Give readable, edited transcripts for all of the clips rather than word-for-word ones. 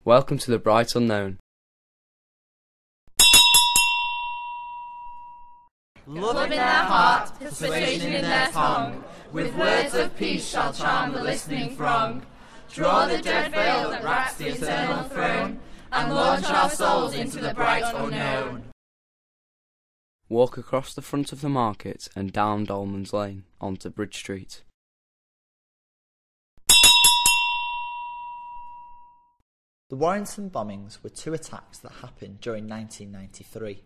Welcome to the bright unknown. Love in their heart, persuasion in their tongue, with words of peace shall charm the listening throng. Draw the dread veil that wraps the eternal throne, and launch our souls into the bright unknown. Walk across the front of the market and down Dolman's Lane onto Bridge Street. The Warrington bombings were two attacks that happened during 1993.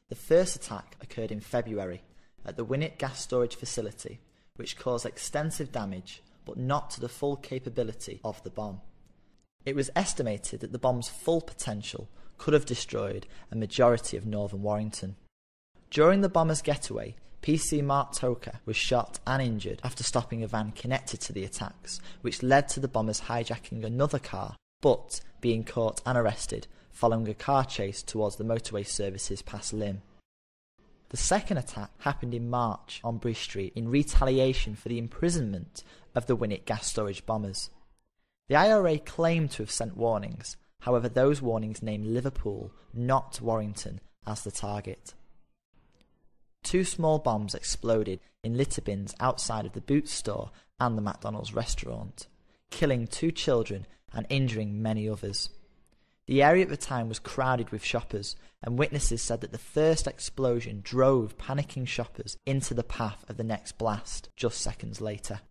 The first attack occurred in February at the Winnet gas storage facility, which caused extensive damage, but not to the full capability of the bomb. It was estimated that the bomb's full potential could have destroyed a majority of northern Warrington. During the bomber's getaway, PC Mark Toker was shot and injured after stopping a van connected to the attacks, which led to the bombers hijacking another car, but being caught and arrested following a car chase towards the motorway services past Lymm. The second attack happened in March on Bridge Street in retaliation for the imprisonment of the Winnet gas storage bombers. The IRA claimed to have sent warnings, however those warnings named Liverpool, not Warrington, as the target. Two small bombs exploded in litter bins outside of the Boots store and the McDonald's restaurant, killing 2 children and injuring many others. The area at the time was crowded with shoppers, and witnesses said that the first explosion drove panicking shoppers into the path of the next blast just seconds later.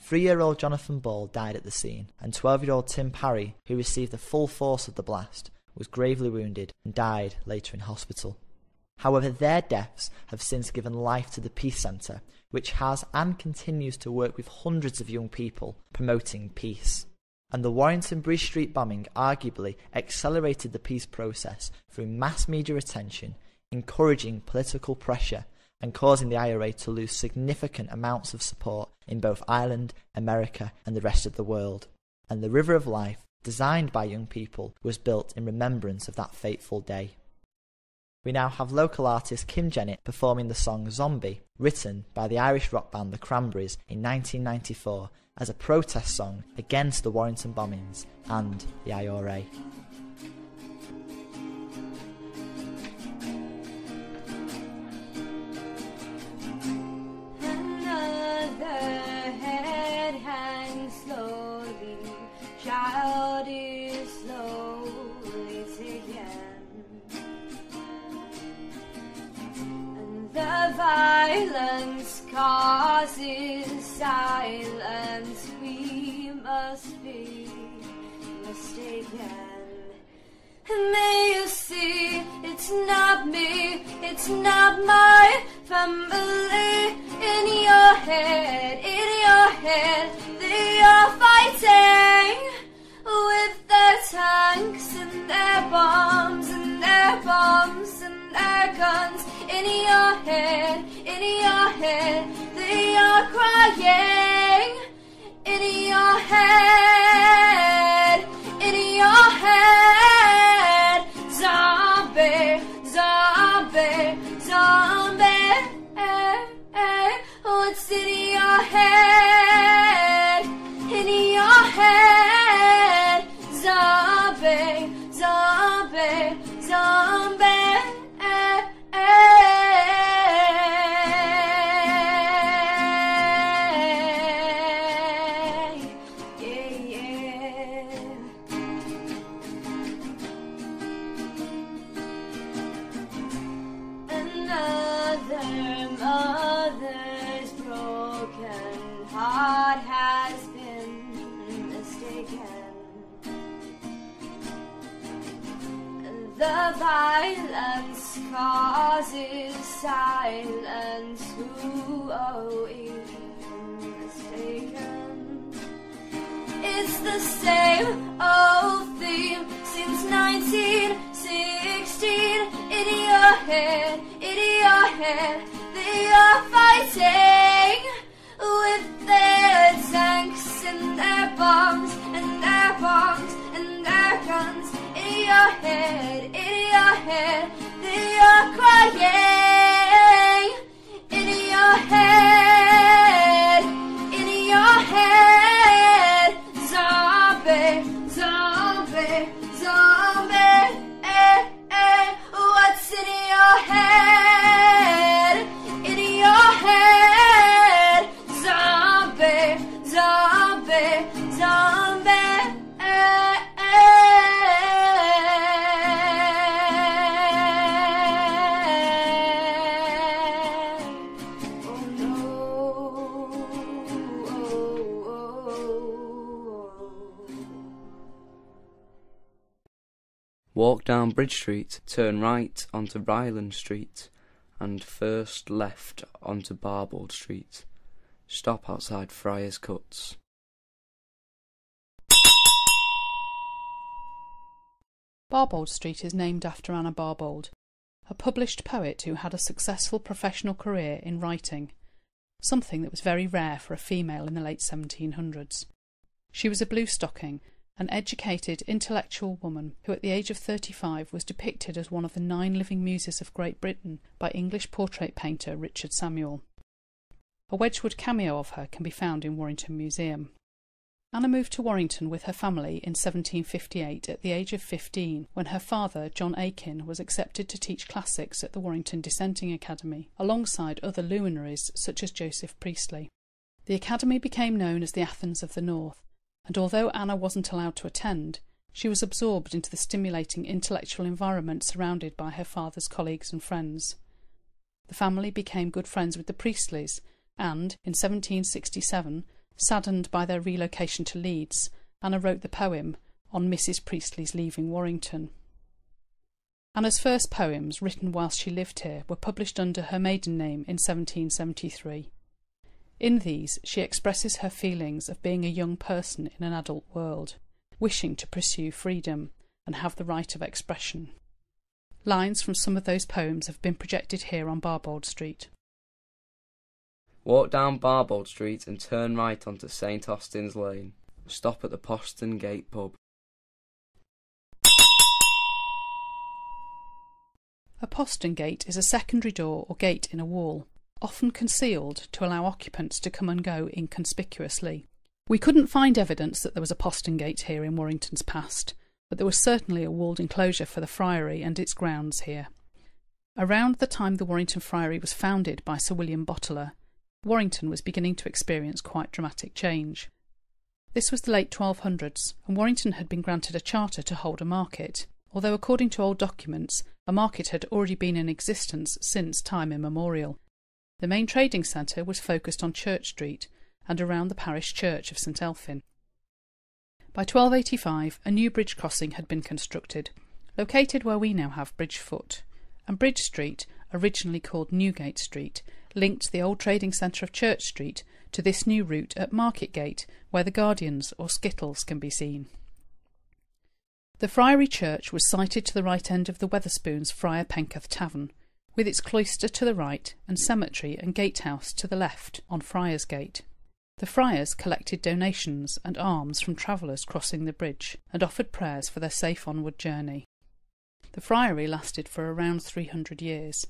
3-year-old Jonathan Ball died at the scene, and 12-year-old Tim Parry, who received the full force of the blast, was gravely wounded and died later in hospital. However, their deaths have since given life to the Peace Centre, which has and continues to work with hundreds of young people promoting peace. And the Warrington Bridge Street bombing arguably accelerated the peace process through mass media attention, encouraging political pressure, and causing the IRA to lose significant amounts of support in both Ireland, America, and the rest of the world. And the River of Life, designed by young people, was built in remembrance of that fateful day. We now have local artist Jeni performing the song Zombie, written by the Irish rock band The Cranberries in 1994 as a protest song against the Warrington bombings and the IRA. Another head hangs slowly, child is slowly taken, and the violence causes silence. We must be mistaken. And may you see, it's not me, it's not my family. In your head, they are fighting with their tanks and their bombs and their bombs and their guns. In your head, they are crying. In your head, zombie, zombie, zombie. What's in your head? In your head, zombie, zombie, zombie. The violence causes silence. Who is mistaken? It's the same old theme since 1916. In your head, they are fighting with their tanks and their bombs and their bombs and their guns. In your head, they are crying. In your head, zombie, zombie. Walk down Bridge Street, turn right onto Ryland Street, and first left onto Barbauld Street. Stop outside Friars Cuts. Barbauld Street is named after Anna Barbauld, a published poet who had a successful professional career in writing, something that was very rare for a female in the late 1700s. She was a bluestocking, an educated, intellectual woman who at the age of 35 was depicted as one of the 9 living muses of Great Britain by English portrait painter Richard Samuel. A Wedgwood cameo of her can be found in Warrington Museum. Anna moved to Warrington with her family in 1758 at the age of 15, when her father, John Aikin, was accepted to teach classics at the Warrington Dissenting Academy, alongside other luminaries such as Joseph Priestley. The academy became known as the Athens of the North, and although Anna wasn't allowed to attend, she was absorbed into the stimulating intellectual environment surrounded by her father's colleagues and friends. The family became good friends with the Priestleys, and, in 1767, saddened by their relocation to Leeds, Anna wrote the poem On Mrs. Priestley's Leaving Warrington. Anna's first poems, written whilst she lived here, were published under her maiden name in 1773. In these, she expresses her feelings of being a young person in an adult world, wishing to pursue freedom and have the right of expression. Lines from some of those poems have been projected here on Barbauld Street. Walk down Barbauld Street and turn right onto St Austin's Lane. Stop at the Poston Gate pub. A postern gate is a secondary door or gate in a wall, often concealed to allow occupants to come and go inconspicuously. We couldn't find evidence that there was a postern gate here in Warrington's past, but there was certainly a walled enclosure for the friary and its grounds here. Around the time the Warrington Friary was founded by Sir William Boteler, Warrington was beginning to experience quite dramatic change. This was the late 1200s, and Warrington had been granted a charter to hold a market, although according to old documents, a market had already been in existence since time immemorial. The main trading centre was focused on Church Street and around the parish church of St Elphin. By 1285, a new bridge crossing had been constructed, located where we now have Bridgefoot, and Bridge Street, originally called Newgate Street, linked the old trading centre of Church Street to this new route at Marketgate, where the Guardians or Skittles can be seen. The Friary Church was sited to the right end of the Wetherspoons Friar Penketh Tavern, with its cloister to the right and cemetery and gatehouse to the left on Friars Gate. The friars collected donations and alms from travellers crossing the bridge and offered prayers for their safe onward journey. The friary lasted for around 300 years,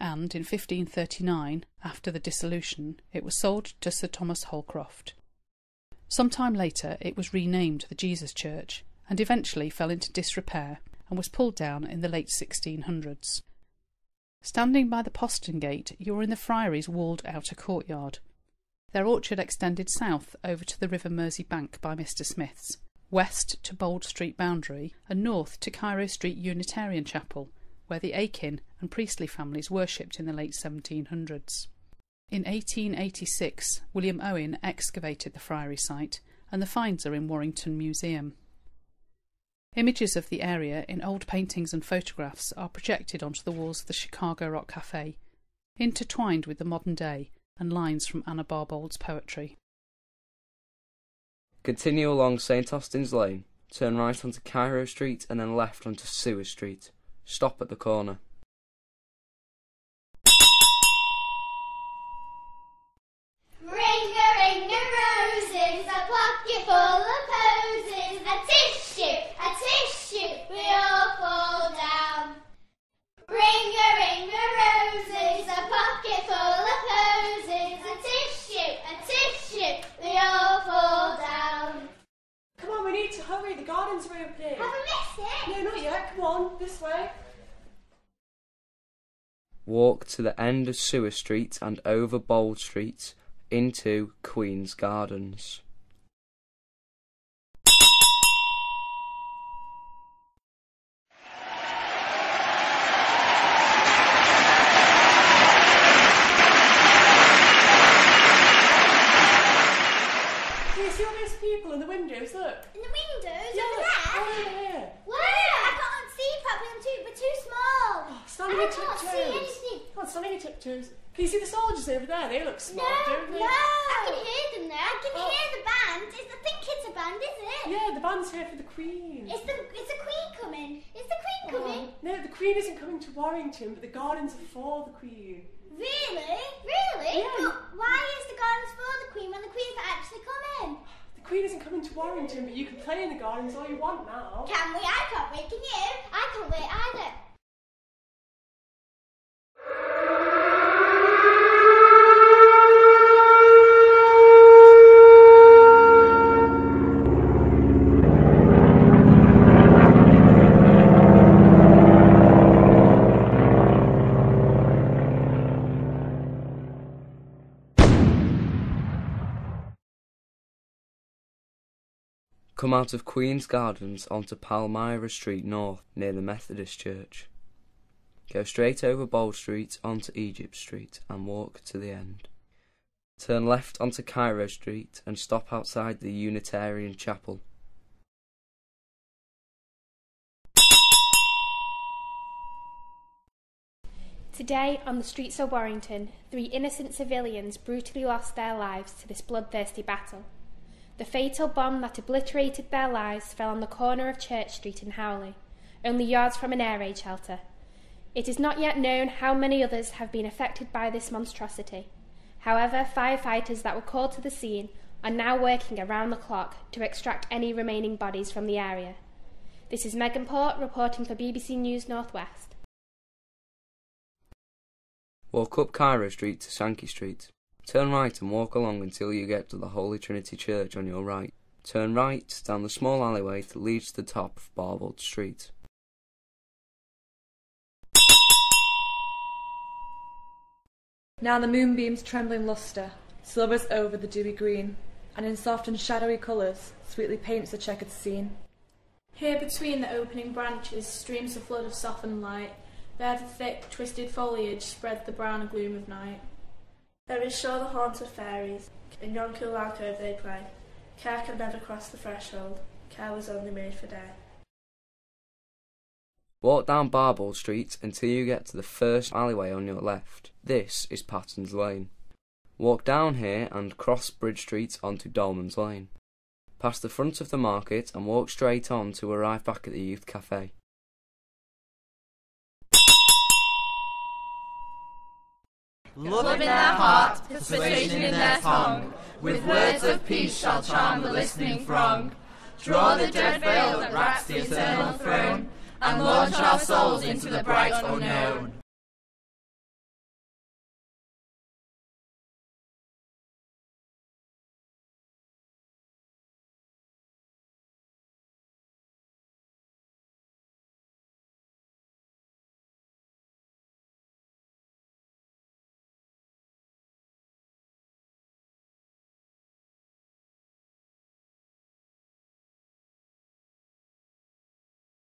and in 1539, after the dissolution, it was sold to Sir Thomas Holcroft. Some time later it was renamed the Jesus Church, and eventually fell into disrepair and was pulled down in the late 1600s. Standing by the postern gate, you are in the friary's walled outer courtyard. Their orchard extended south over to the River Mersey bank by Mr Smith's, west to Bold Street boundary, and north to Cairo Street Unitarian Chapel, where the Aikin and Priestley families worshipped in the late 1700s. In 1886, William Owen excavated the friary site, and the finds are in Warrington Museum. Images of the area in old paintings and photographs are projected onto the walls of the Chicago Rock Cafe, intertwined with the modern day and lines from Anna Barbauld's poetry. Continue along St Austin's Lane, turn right onto Cairo Street and then left onto Seward Street. Stop at the corner. Ring a roses, a pocket full of posies, a tissue, we all fall down. Ring a roses, a pocket full of posies, a tissue, we all fall down. Come on, we need to hurry, the gardens are opening. Have I missed it? No, not yet, come on, this way. Walk to the end of Seward Street and over Bold Street into Queen's Gardens. windows, look. In the windows? Yeah, Over look. there? Oh, yeah. Where? I can't see properly, we're too small. Stand on I your can't tiptoes. see anything. Come on, stand on your tiptoes. Can you see the soldiers over there? They look smart, don't they? No. I can hear them there. I can Oh. hear the band. I think it's a band, isn't it? Yeah, the band's here for the Queen. Is the Queen coming? Is the Queen coming? Oh, no, the Queen isn't coming to Warrington, but the gardens are for the Queen. Really? Really? Yeah. But why is the gardens for the Queen when the Queen's not actually coming? The Queen isn't coming to Warrington, but you can play in the gardens all you want now. Can we? I can't wait. Can you? I can't wait either. Come out of Queen's Gardens onto Palmyra Street North near the Methodist Church. Go straight over Barbauld Street onto Egypt Street and walk to the end. Turn left onto Cairo Street and stop outside the Unitarian Chapel. Today, on the streets of Warrington, 3 innocent civilians brutally lost their lives to this bloodthirsty battle. The fatal bomb that obliterated their lives fell on the corner of Church Street in Howley, only yards from an air raid shelter. It is not yet known how many others have been affected by this monstrosity. However, firefighters that were called to the scene are now working around the clock to extract any remaining bodies from the area. This is Megan Port reporting for BBC News Northwest. Walk up Cairo Street to Sankey Street. Turn right and walk along until you get to the Holy Trinity Church on your right. Turn right down the small alleyway that leads to the top of Barbauld Street. Now the moonbeam's trembling lustre silvers over the dewy green, and in soft and shadowy colours sweetly paints the checkered scene. Here between the opening branches streams a flood of softened light. There the thick, twisted foliage spreads the brown gloom of night. There is sure the haunt of fairies. In yon cool alcove they play. Care can never cross the threshold. Care was only made for day. Walk down Barbauld Street until you get to the first alleyway on your left. This is Patton's Lane. Walk down here and cross Bridge Street onto Dolman's Lane. Pass the front of the market and walk straight on to arrive back at the Youth Cafe. Love in their heart, persuasion in their tongue, with words of peace shall charm the listening throng. Draw the dread veil that wraps the eternal throne, and launch our souls into the bright unknown.